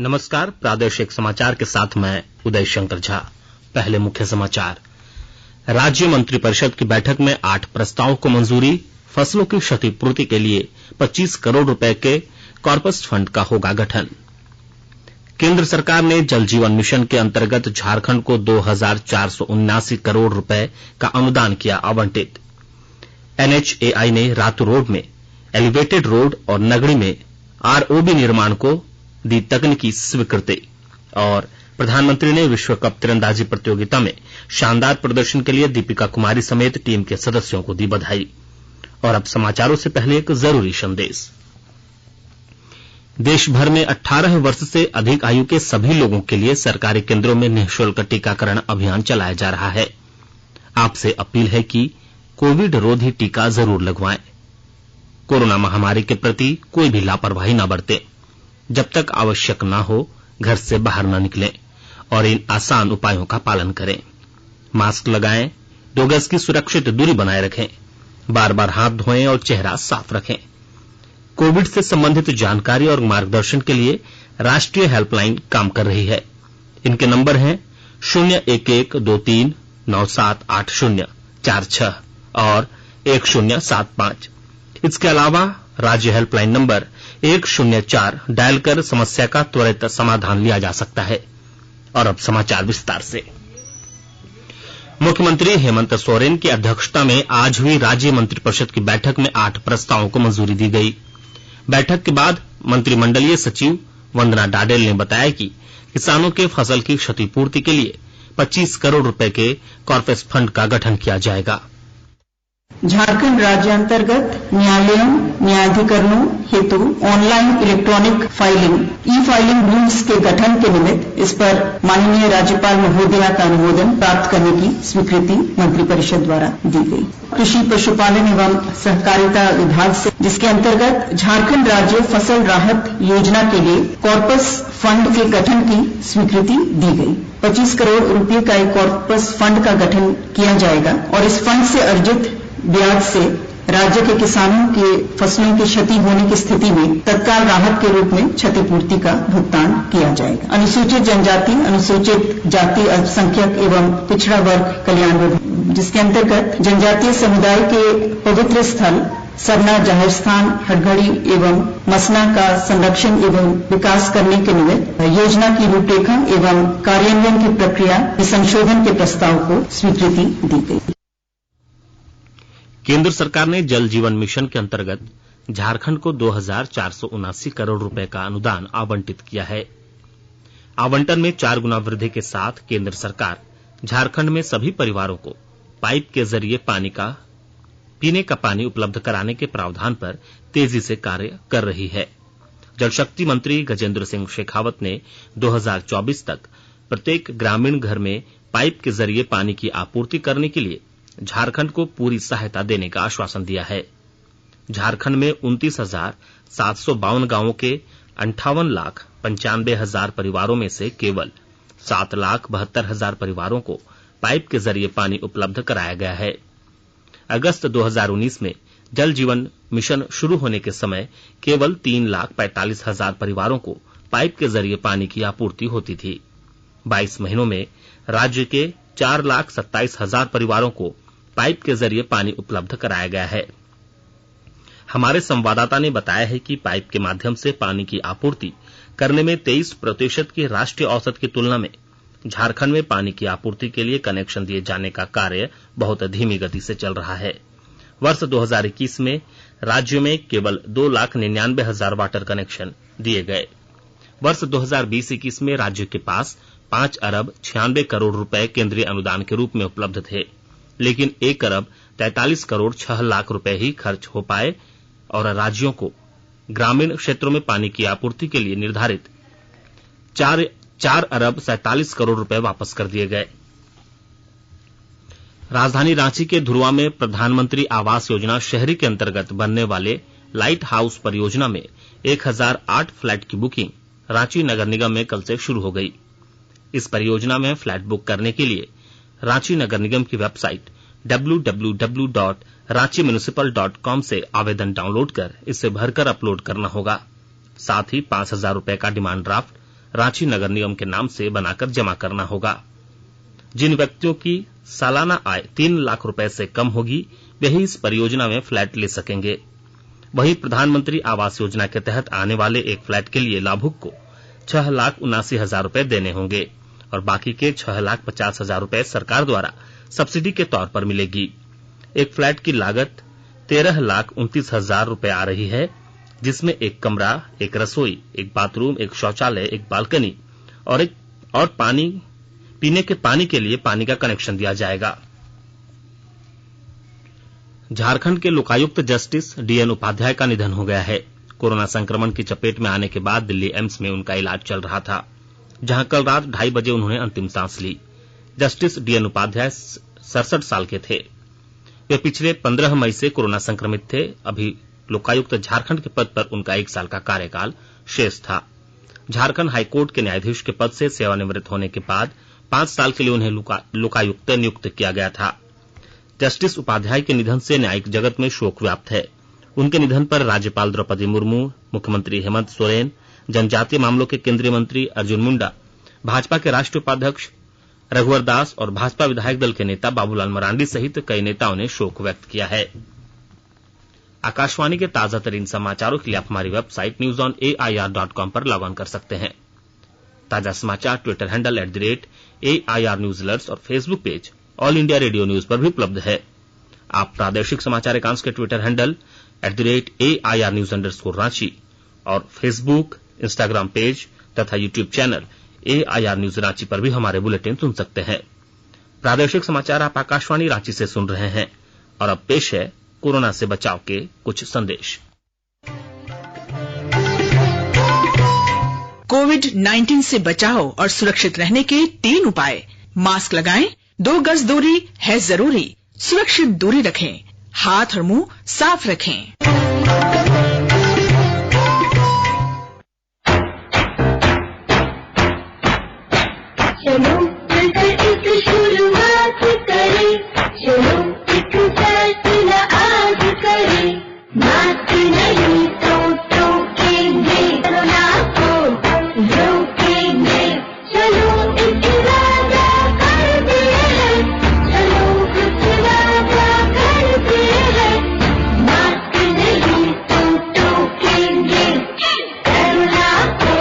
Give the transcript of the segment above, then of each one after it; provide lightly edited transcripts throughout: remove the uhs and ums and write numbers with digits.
नमस्कार, प्रादेशिक समाचार के साथ मैं उदय शंकर झा। पहले मुख्य समाचार। राज्य मंत्रिपरिषद की बैठक में 8 प्रस्तावों को मंजूरी। फसलों की क्षतिपूर्ति के लिए 25 करोड़ रुपए के कॉर्पस फंड का होगा गठन। केंद्र सरकार ने जल जीवन मिशन के अंतर्गत झारखंड को 2479 करोड़ रुपए का अनुदान किया आवंटित। एनएचएआई ने रातू रोड में एलिवेटेड रोड और नगड़ी में आरओबी निर्माण को दी तकनीकी स्वीकृति। और प्रधानमंत्री ने विश्व कप तीरंदाजी प्रतियोगिता में शानदार प्रदर्शन के लिए दीपिका कुमारी समेत टीम के सदस्यों को दी बधाई। और अब समाचारों से पहले एक जरूरी संदेश। देश भर में 18 वर्ष से अधिक आयु के सभी लोगों के लिए सरकारी केंद्रों में निःशुल्क टीकाकरण अभियान चलाया जा रहा है। आपसे अपील है कि कोविड रोधी टीका जरूर लगवाएं। कोरोना महामारी के प्रति कोई भी लापरवाही न बरतें। जब तक आवश्यक न हो घर से बाहर न निकलें और इन आसान उपायों का पालन करें। मास्क लगाएं, 2 गज की सुरक्षित दूरी बनाए रखें, बार बार हाथ धोएं और चेहरा साफ रखें। कोविड से संबंधित जानकारी और मार्गदर्शन के लिए राष्ट्रीय हेल्पलाइन काम कर रही है। इनके नंबर हैं 011-23978046 और 1075। इसके अलावा राज्य हेल्पलाइन नंबर 104 डायल कर समस्या का त्वरित समाधान लिया जा सकता है। और अब समाचार विस्तार से। मुख्यमंत्री हेमंत सोरेन की अध्यक्षता में आज हुई राज्य मंत्रिपरिषद की बैठक में 8 प्रस्तावों को मंजूरी दी गई। बैठक के बाद मंत्रिमंडलीय सचिव वंदना डाडेल ने बताया कि किसानों के फसल की क्षतिपूर्ति के लिए 25 करोड़ रुपए के कॉर्पस फंड का गठन किया जाएगा। झारखंड राज्य अंतर्गत न्यायालयों न्यायाधिकरणों हेतु ऑनलाइन इलेक्ट्रॉनिक फाइलिंग ई फाइलिंग रूल्स के गठन के निमित्त इस पर माननीय राज्यपाल महोदया का अनुमोदन प्राप्त करने की स्वीकृति मंत्रिपरिषद द्वारा दी गई। कृषि पशुपालन एवं सहकारिता विभाग से जिसके अंतर्गत झारखंड राज्य फसल राहत योजना के लिए कॉर्पस फंड के गठन की स्वीकृति दी गई। 25 करोड़ रुपए का एक कॉर्पस फंड का गठन किया जाएगा और इस फंड से अर्जित ब्याज से राज्य के किसानों के फसलों की क्षति होने की स्थिति में तत्काल राहत के रूप में क्षतिपूर्ति का भुगतान किया जाएगा। अनुसूचित जनजाति, अनुसूचित जाति, अल्पसंख्यक एवं पिछड़ा वर्ग कल्याण विभाग जिसके अंतर्गत जनजातीय समुदाय के पवित्र स्थल सरना जाहिर स्थान हटघड़ी एवं मसना का संरक्षण एवं विकास करने के निमित्त योजना की रूपरेखा एवं कार्यान्वयन की प्रक्रिया के संशोधन के प्रस्ताव को स्वीकृति दी गई। केंद्र सरकार ने जल जीवन मिशन के अंतर्गत झारखंड को 2479 करोड़ रुपए का अनुदान आवंटित किया है। आवंटन में 4 गुना वृद्धि के साथ केंद्र सरकार झारखंड में सभी परिवारों को पाइप के जरिए पीने का पानी उपलब्ध कराने के प्रावधान पर तेजी से कार्य कर रही है। जल शक्ति मंत्री गजेंद्र सिंह शेखावत ने 2024 तक प्रत्येक ग्रामीण घर में पाइप के जरिए पानी की आपूर्ति करने के लिए झारखंड को पूरी सहायता देने का आश्वासन दिया है। झारखंड में 29,752 गांवों के 58,95,000 परिवारों में से केवल 7,72,000 परिवारों को पाइप के जरिए पानी उपलब्ध कराया गया है। अगस्त 2019 में जल जीवन मिशन शुरू होने के समय केवल 3,45,000 परिवारों को पाइप के जरिए पानी की आपूर्ति होती थी। 22 महीनों में राज्य के 4,27,000 परिवारों को पाइप के जरिए पानी उपलब्ध कराया गया है। हमारे संवाददाता ने बताया है कि पाइप के माध्यम से पानी की आपूर्ति करने में 23% की राष्ट्रीय औसत की तुलना में झारखंड में पानी की आपूर्ति के लिए कनेक्शन दिए जाने का कार्य बहुत धीमी गति से चल रहा है। वर्ष 2021 में राज्य में केवल 2,99,000 वाटर कनेक्शन दिए गए। वर्ष 2020-21 में राज्य के पास 5 अरब 96 करोड़ रुपए केंद्रीय अनुदान के रूप में उपलब्ध थे, लेकिन 1 अरब 43 करोड़ 6 लाख रुपए ही खर्च हो पाए और राज्यों को ग्रामीण क्षेत्रों में पानी की आपूर्ति के लिए निर्धारित 4 अरब 47 करोड़ रुपए वापस कर दिए गए। राजधानी रांची के धुरवा में प्रधानमंत्री आवास योजना शहरी के अंतर्गत बनने वाले लाइट हाउस परियोजना में 1008 फ्लैट की बुकिंग रांची नगर निगम में कल से शुरू हो गई। इस परियोजना में फ्लैट बुक करने के लिए रांची नगर निगम की वेबसाइट www.ranchimunicipal.com से आवेदन डाउनलोड कर इसे भरकर अपलोड करना होगा। साथ ही 5,000 रुपए का डिमांड ड्राफ्ट रांची नगर निगम के नाम से बनाकर जमा करना होगा। जिन व्यक्तियों की सालाना आय 3 लाख रुपए से कम होगी वही इस परियोजना में फ्लैट ले सकेंगे। वहीं प्रधानमंत्री आवास योजना के तहत आने वाले एक फ्लैट के लिए लाभुक को 6,79,000 रुपए देने होंगे और बाकी के 6,50,000 रुपए सरकार द्वारा सब्सिडी के तौर पर मिलेगी। एक फ्लैट की लागत 13,29,000 रुपए आ रही है, जिसमें एक कमरा, एक रसोई, एक बाथरूम, एक शौचालय, एक बालकनी और पीने के पानी के लिए पानी का कनेक्शन दिया जाएगा। झारखंड के लोकायुक्त जस्टिस डीएन उपाध्याय का निधन हो गया है। कोरोना संक्रमण की चपेट में आने के बाद दिल्ली एम्स में उनका इलाज चल रहा था, जहां कल रात 2:30 बजे उन्होंने अंतिम सांस ली। जस्टिस डीएन उपाध्याय 67 साल के थे। वे पिछले 15 मई से कोरोना संक्रमित थे। अभी लोकायुक्त झारखंड के पद पर उनका 1 साल का कार्यकाल शेष था। झारखंड हाईकोर्ट के न्यायाधीश के पद से सेवानिवृत्त होने के बाद 5 साल के लिए उन्हें लोकायुक्त नियुक्त किया गया था। जस्टिस उपाध्याय के निधन से न्यायिक जगत में शोक व्याप्त है। उनके निधन पर राज्यपाल द्रौपदी मुर्मू, मुख्यमंत्री हेमंत सोरेन, जनजातीय मामलों के केंद्रीय मंत्री अर्जुन मुंडा, भाजपा के राष्ट्रीय उपाध्यक्ष रघुवर दास और भाजपा विधायक दल के नेता बाबूलाल मरांडी सहित कई नेताओं ने शोक व्यक्त किया है। आकाशवाणी के ताजा तरीन समाचारों के लिए आप हमारी वेबसाइट newsonair.com पर लॉग ऑन कर सकते हैं। ताजा समाचार Twitter handle @AIR News Alerts और Facebook page all India radio news पर भी उपलब्ध है। आप प्रादेशिक समाचार एकांश के ट्विटर हैंडल @AIR News _ और फेसबुक, इंस्टाग्राम पेज तथा YouTube channel AIR News Ranchi पर भी हमारे बुलेटिन सुन सकते हैं। प्रादेशिक समाचार आप आकाशवाणी रांची से सुन रहे हैं और अब पेश है कोरोना से बचाव के कुछ संदेश। कोविड-19 से बचाव और सुरक्षित रहने के 3 उपाय। मास्क लगाएं, 2 गज दूरी है जरूरी, सुरक्षित दूरी रखें, हाथ और मुंह साफ रखें। चलो मिलकर एक शुरुआत करें, चलो एक फैसला आज करें, मास्क नहीं तो टोकेंगे, कोरोना को रोकेंगे, चलो एक वादा करते हैं, चलो कुछ वादा करते हैं, मास्क नहीं तो टोकेंगे, कोरोना को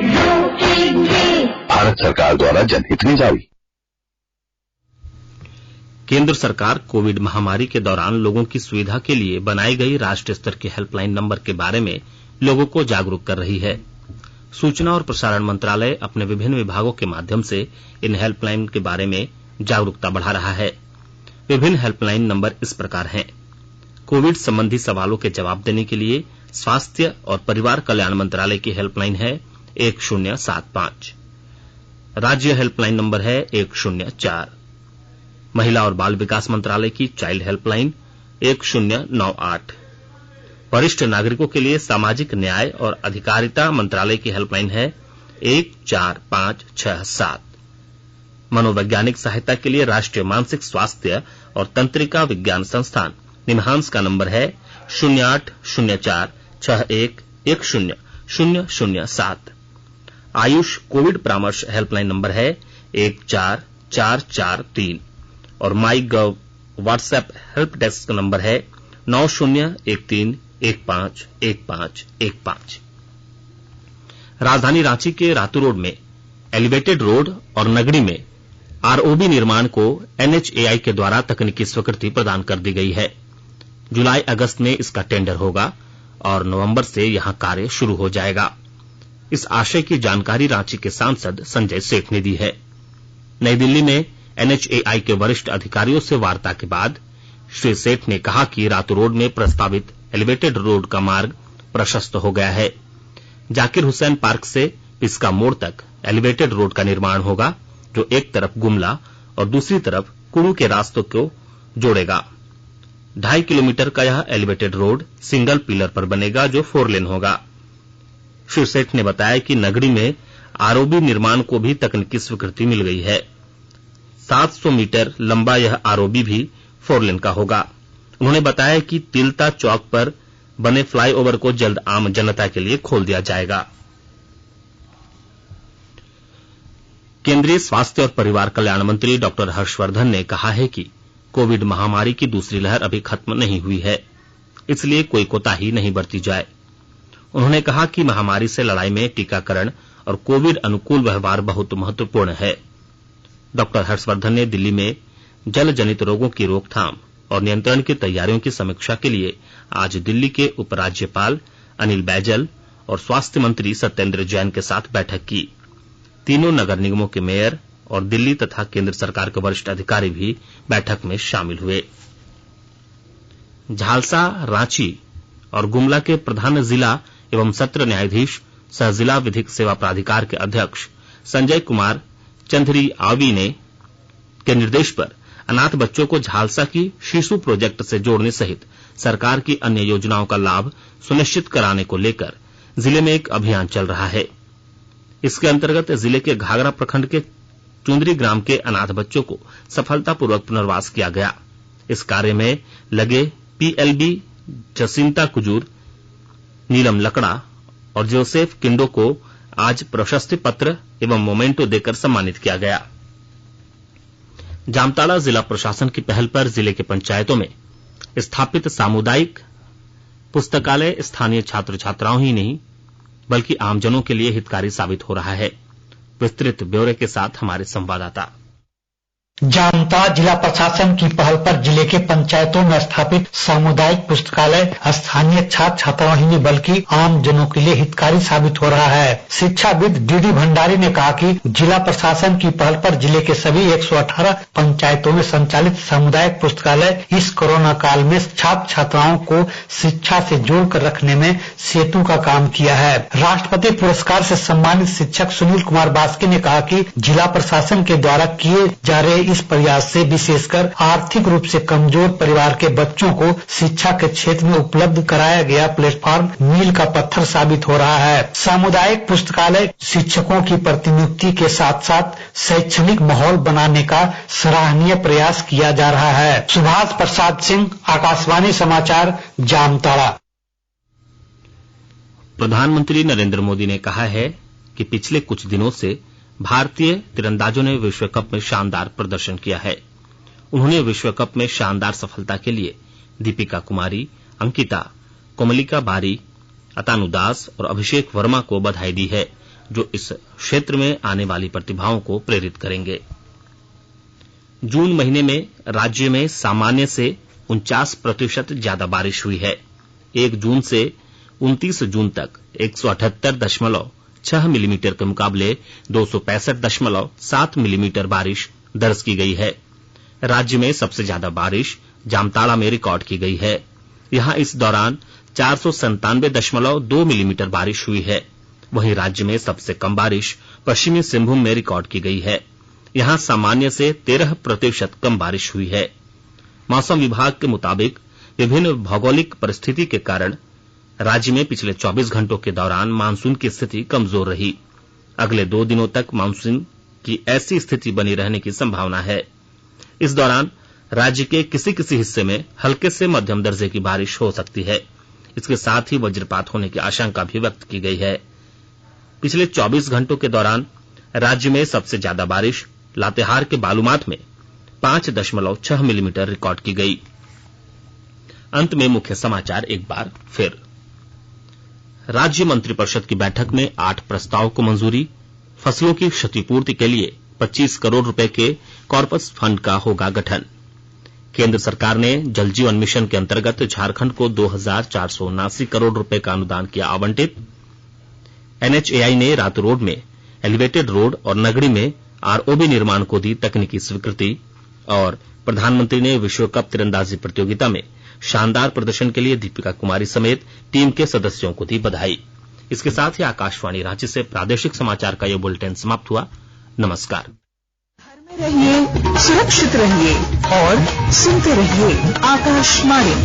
रोकेंगे। भारत सरकार द्वारा जनहित में जारी। केंद्र सरकार कोविड महामारी के दौरान लोगों की सुविधा के लिए बनाई गई राष्ट्रीय स्तर के हेल्पलाइन नंबर के बारे में लोगों को जागरूक कर रही है। सूचना और प्रसारण मंत्रालय अपने विभिन्न विभागों के माध्यम से इन हेल्पलाइन के बारे में जागरूकता बढ़ा रहा है। विभिन्न हेल्पलाइन नंबर इस प्रकार हैं। कोविड संबंधी सवालों के जवाब देने के लिए स्वास्थ्य और परिवार कल्याण मंत्रालय की हेल्पलाइन है 1075। राज्य हेल्पलाइन नंबर है 104। महिला और बाल विकास मंत्रालय की चाइल्ड हेल्पलाइन 1098। वरिष्ठ नागरिकों के लिए सामाजिक न्याय और अधिकारिता मंत्रालय की हेल्पलाइन है 14567। मनोवैज्ञानिक सहायता के लिए राष्ट्रीय मानसिक स्वास्थ्य और तंत्रिका विज्ञान संस्थान निम्हांस का नंबर है 0804611007। आयुष कोविड परामर्श हेल्पलाइन नंबर है 14443 और माई गव व्हाट्सएप हेल्प डेस्क नंबर है 9013151515। राजधानी रांची के रातू रोड में एलिवेटेड रोड और नगड़ी में आरओबी निर्माण को NHAI के द्वारा तकनीकी स्वीकृति प्रदान कर दी गई है। जुलाई अगस्त में इसका टेंडर होगा और नवंबर से यहां कार्य शुरू हो जाएगा। इस आशय की जानकारी रांची के सांसद संजय सेठ ने दी है। नई दिल्ली में NHAI के वरिष्ठ अधिकारियों से वार्ता के बाद श्री सेठ ने कहा कि रातू रोड में प्रस्तावित एलिवेटेड रोड का मार्ग प्रशस्त हो गया है। जाकिर हुसैन पार्क से पिस्का मोड़ तक एलिवेटेड रोड का निर्माण होगा, जो एक तरफ गुमला और दूसरी तरफ कुड़ू के रास्तों को जोड़ेगा। 2.5 किलोमीटर का यह एलिवेटेड रोड सिंगल पिलर पर बनेगा, जो 4 लेन होगा। श्री सेठ ने बताया कि नगरी में आरओबी निर्माण को भी तकनीकी स्वीकृति मिल गई है। 700 मीटर लंबा यह आरओबी भी 4 लेन का होगा। उन्होंने बताया कि तिलता चौक पर बने फ्लाईओवर को जल्द आम जनता के लिए खोल दिया जाएगा। केंद्रीय स्वास्थ्य और परिवार कल्याण मंत्री डॉक्टर हर्षवर्धन ने कहा है कि कोविड महामारी की दूसरी लहर अभी खत्म नहीं हुई है, इसलिए कोई कोताही नहीं बरती जाए। उन्होंने कहा कि महामारी से लड़ाई में टीकाकरण और कोविड अनुकूल व्यवहार बहुत महत्वपूर्ण है। डॉक्टर हर्षवर्धन ने दिल्ली में जल जनित रोगों की रोकथाम और नियंत्रण की तैयारियों की समीक्षा के लिए आज दिल्ली के उपराज्यपाल अनिल बैजल और स्वास्थ्य मंत्री सत्येंद्र जैन के साथ बैठक की। तीनों नगर निगमों के मेयर और दिल्ली तथा केंद्र सरकार के वरिष्ठ अधिकारी भी बैठक में शामिल हुए। झालसा, रांची और गुमला के प्रधान जिला एवं सत्र न्यायाधीश सह जिला विधिक सेवा प्राधिकार के अध्यक्ष संजय कुमार चंधरी आवी ने के निर्देश पर अनाथ बच्चों को झालसा की शिशु प्रोजेक्ट से जोड़ने सहित सरकार की अन्य योजनाओं का लाभ सुनिश्चित कराने को लेकर जिले में एक अभियान चल रहा है। इसके अंतर्गत जिले के घाघरा प्रखंड के चुंदरी ग्राम के अनाथ बच्चों को सफलतापूर्वक पुनर्वास किया गया। इस कार्य में लगे पीएलबी जसिंता कुजूर, नीलम लकड़ा और जोसेफ किंडो को आज प्रशस्ति पत्र एवं मोमेंटो देकर सम्मानित किया गया। जामताड़ा जिला प्रशासन की पहल पर जिले के पंचायतों में स्थापित सामुदायिक पुस्तकालय स्थानीय छात्र छात्राओं ही नहीं बल्कि आमजनों के लिए हितकारी साबित हो रहा है। विस्तृत ब्यौरे के साथ हमारे संवाददाता। जामताड़ा जिला प्रशासन की पहल पर जिले के पंचायतों में स्थापित सामुदायिक पुस्तकालय स्थानीय छात्र छात्राओं ही नहीं बल्कि आम जनों के लिए हितकारी साबित हो रहा है। शिक्षाविद डीडी भंडारी ने कहा कि जिला प्रशासन की पहल पर जिले के सभी 118 पंचायतों में संचालित सामुदायिक पुस्तकालय इस कोरोना काल में छात्र छात्राओं को शिक्षा से जोड़कर रखने में सेतु का काम किया है। राष्ट्रपति पुरस्कार से सम्मानित शिक्षक सुनील कुमार बास्के ने कहा कि जिला प्रशासन के द्वारा किए जा रहे इस प्रयास से विशेषकर आर्थिक रूप से कमजोर परिवार के बच्चों को शिक्षा के क्षेत्र में उपलब्ध कराया गया प्लेटफॉर्म मील का पत्थर साबित हो रहा है। सामुदायिक पुस्तकालय शिक्षकों की प्रतिनियुक्ति के साथ साथ शैक्षणिक माहौल बनाने का सराहनीय प्रयास किया जा रहा है। सुभाष प्रसाद सिंह, आकाशवाणी समाचार, जामताड़ा। प्रधानमंत्री नरेंद्र मोदी ने कहा है कि पिछले कुछ दिनों से भारतीय तीरंदाजों ने विश्व कप में शानदार प्रदर्शन किया है। उन्होंने विश्व कप में शानदार सफलता के लिए दीपिका कुमारी, अंकिता, कोमलिका बारी, अतानु दास और अभिषेक वर्मा को बधाई दी है, जो इस क्षेत्र में आने वाली प्रतिभाओं को प्रेरित करेंगे। जून महीने में राज्य में सामान्य से 49% ज्यादा बारिश हुई है। 1 जून से 29 जून तक 178.6 मिलीमीटर के मुकाबले 265.7 मिलीमीटर बारिश दर्ज की गई है। राज्य में सबसे ज्यादा बारिश जामताड़ा में रिकॉर्ड की गई है। यहां इस दौरान 497.2 मिलीमीटर बारिश हुई है। वहीं राज्य में सबसे कम बारिश पश्चिमी सिंहभूम में रिकॉर्ड की गई है। यहां सामान्य से 13% कम बारिश हुई है। मौसम विभाग के मुताबिक विभिन्न भौगोलिक परिस्थिति के कारण राज्य में पिछले 24 घंटों के दौरान मानसून की स्थिति कमजोर रही। अगले 2 दिनों तक मानसून की ऐसी स्थिति बनी रहने की संभावना है। इस दौरान राज्य के किसी किसी हिस्से में हल्के से मध्यम दर्जे की बारिश हो सकती है। इसके साथ ही वज्रपात होने की आशंका भी व्यक्त की गई है। पिछले 24 घंटों के दौरान राज्य में सबसे ज्यादा बारिश लातेहार के बालूमाथ में 5.6 मिलीमीटर रिकॉर्ड की गई। अंत में मुख्य समाचार एक बार फिर। राज्य मंत्रिपरिषद की बैठक में 8 प्रस्ताव को मंजूरी। फसलों की क्षतिपूर्ति के लिए 25 करोड़ रुपए के कॉर्पस फंड का होगा गठन। केंद्र सरकार ने जल जीवन मिशन के अंतर्गत झारखंड को 2,479 करोड़ रुपए का अनुदान किया आवंटित। एनएचएआई ने रात रोड में एलिवेटेड रोड और नगड़ी में आरओबी निर्माण को दी तकनीकी स्वीकृति। और प्रधानमंत्री ने विश्व कप तीरंदाजी प्रतियोगिता में शानदार प्रदर्शन के लिए दीपिका कुमारी समेत टीम के सदस्यों को दी बधाई। इसके साथ ही आकाशवाणी रांची से प्रादेशिक समाचार का ये बुलेटिन समाप्त हुआ। नमस्कार। घर में रहिए, सुरक्षित रहिए और सुनते रहिए आकाशवाणी।